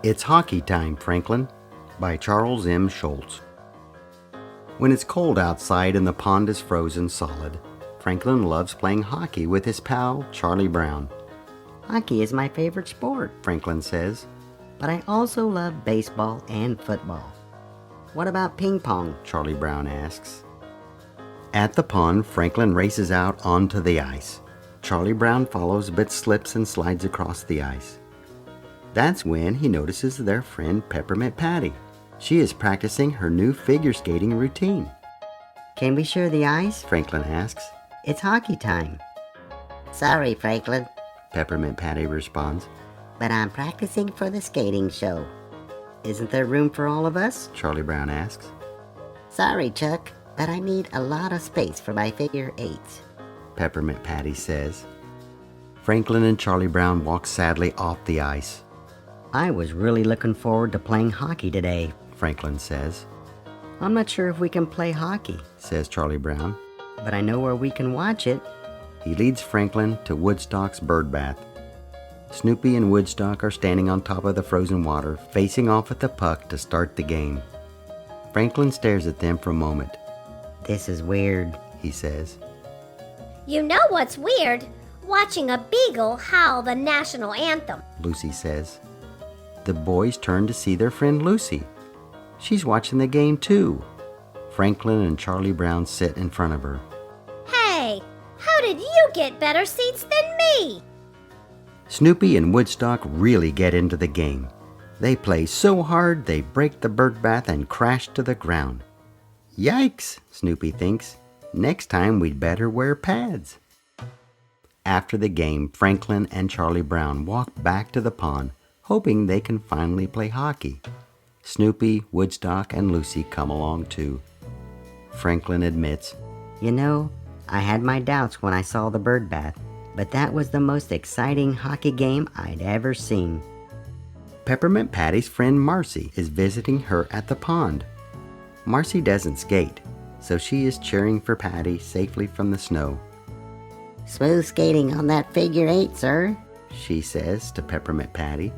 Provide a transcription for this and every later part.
It's Hockey Time, Franklin, by Charles M. Schulz. When it's cold outside and the pond is frozen solid, Franklin loves playing hockey with his pal, Charlie Brown. Hockey is my favorite sport, Franklin says. but I also love baseball and football. What about ping pong? Charlie Brown asks. At the pond, Franklin races out onto the ice. Charlie Brown follows but slips and slides across the ice. That's when he notices their friend Peppermint Patty. She is practicing her new figure skating routine. Can we share the ice? Franklin asks. It's hockey time. Sorry, Franklin, Peppermint Patty responds. but I'm practicing for the skating show. Isn't there room for all of us? Charlie Brown asks. Sorry, Chuck, but I need a lot of space for my figure eights. Peppermint Patty says. Franklin and Charlie Brown walk sadly off the ice. I was really looking forward to playing hockey today. Franklin says. I'm not sure if we can play hockey, Says Charlie Brown. but I know where we can watch it. He leads Franklin to Woodstock's bird bath. Snoopy and Woodstock are standing on top of the frozen water, facing off at the puck to start the game. Franklin stares at them for a moment. This is weird. He says. You know what's weird? Watching a beagle howl the national anthem. Lucy says. The boys turn to see their friend Lucy. She's watching the game too. Franklin and Charlie Brown sit in front of her. Hey, how did you get better seats than me? Snoopy and Woodstock really get into the game. They play so hard they break the bird bath and crash to the ground. Yikes, Snoopy thinks. Next time we'd better wear pads. After the game, Franklin and Charlie Brown walk back to the pond, hoping they can finally play hockey. Snoopy, Woodstock, and Lucy come along too. Franklin admits, You know, I had my doubts when I saw the bird bath, but that was the most exciting hockey game I'd ever seen. Peppermint Patty's friend Marcy is visiting her at the pond. Marcy doesn't skate, so she is cheering for Patty safely from the snow. Smooth skating on that figure eight, sir. She says to Peppermint Patty.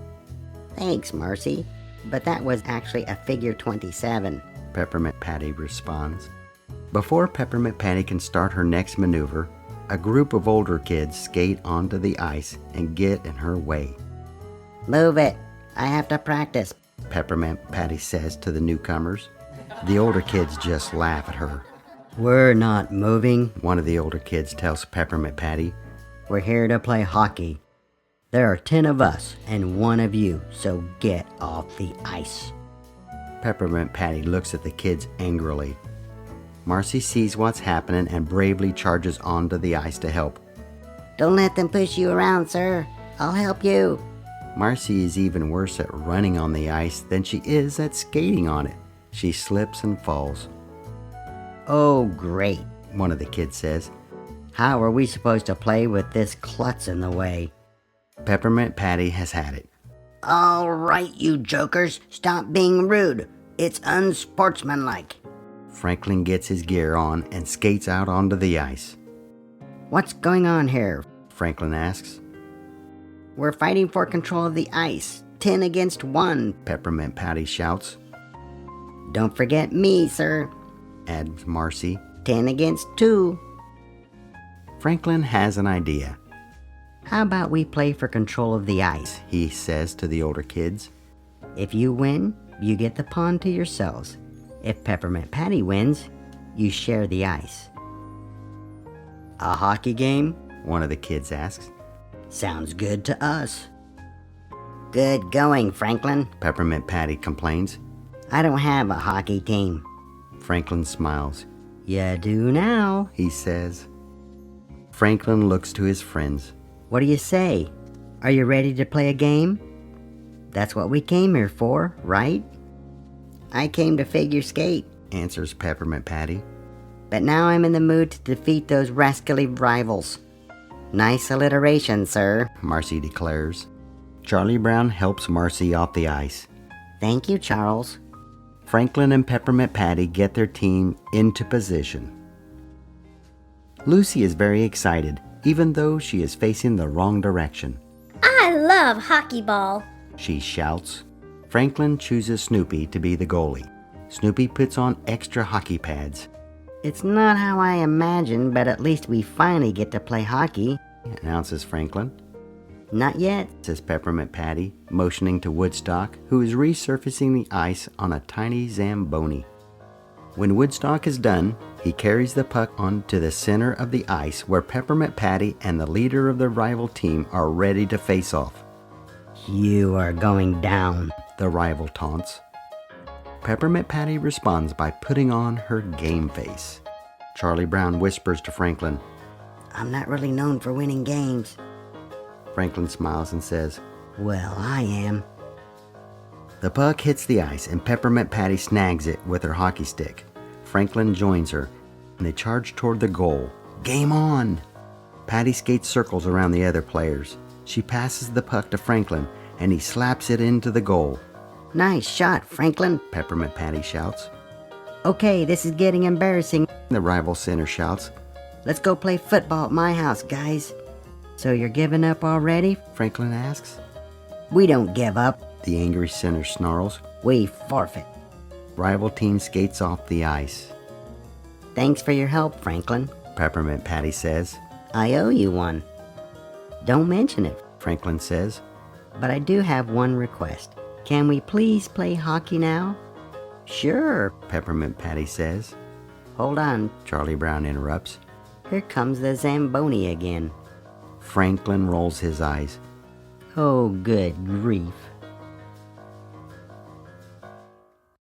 Thanks, Marcy, but that was actually a figure 27. Peppermint Patty responds. Before Peppermint Patty can start her next maneuver, a group of older kids skate onto the ice and get in her way. Move it. I have to practice. Peppermint Patty says to the newcomers. The older kids just laugh at her. We're not moving. One of the older kids tells Peppermint Patty. We're here to play hockey. There are 10 of us and 1 of you, so get off the ice. Peppermint Patty looks at the kids angrily. Marcy sees what's happening and bravely charges onto the ice to help. Don't let them push you around, sir. I'll help you. Marcy is even worse at running on the ice than she is at skating on it. She slips and falls. Oh, great. One of the kids says. How are we supposed to play with this klutz in the way? Peppermint Patty has had it. All right, you jokers, stop being rude. It's unsportsmanlike. Franklin gets his gear on and skates out onto the ice. What's going on here? Franklin asks. We're fighting for control of the ice. 10 against 1. Peppermint Patty shouts. Don't forget me, sir. Adds Marcy. 10 against 2. Franklin has an idea. How about we play for control of the ice? He says to the older kids. If you win, you get the pond to yourselves. If Peppermint Patty wins, you share the ice. A hockey game? One of the kids asks. Sounds good to us. Good going, Franklin. Peppermint Patty complains. I don't have a hockey team. Franklin smiles. You do now. He says. Franklin looks to his friends. What do you say? Are you ready to play a game? That's what we came here for, right? I came to figure skate, Answers Peppermint Patty. but now I'm in the mood to defeat those rascally rivals. Nice alliteration, sir. Marcy declares. Charlie Brown helps Marcy off the ice. Thank you, Charles. Franklin and Peppermint Patty get their team into position. Lucy is very excited, even though she is facing the wrong direction. I love hockey ball. She shouts. Franklin chooses Snoopy to be the goalie. Snoopy puts on extra hockey pads, It's not how I imagined, but at least we finally get to play hockey. announces Franklin. Not yet. Says Peppermint Patty, motioning to Woodstock, who is resurfacing the ice on a tiny Zamboni. When Woodstock is done, he carries the puck onto the center of the ice where Peppermint Patty and the leader of the rival team are ready to face off. You are going down. The rival taunts. Peppermint Patty responds by putting on her game face. Charlie Brown whispers to Franklin. I'm not really known for winning games. Franklin smiles and says, Well, I am. The puck hits the ice and Peppermint Patty snags it with her hockey stick. Franklin joins her and they charge toward the goal. Game on! Patty skates circles around the other players. She passes the puck to Franklin and he slaps it into the goal. Nice shot, Franklin. Peppermint Patty shouts. Okay, this is getting embarrassing. The rival center shouts. Let's go play football at my house, guys. So you're giving up already? Franklin asks. We don't give up. The angry center snarls. We forfeit. Rival team skates off the ice. Thanks for your help, Franklin. Peppermint Patty says. I owe you one. Don't mention it, Franklin says. but I do have one request. Can we please play hockey now? Sure. Peppermint Patty says. Hold on. Charlie Brown interrupts. Here comes the Zamboni again. Franklin rolls his eyes. Oh, good grief.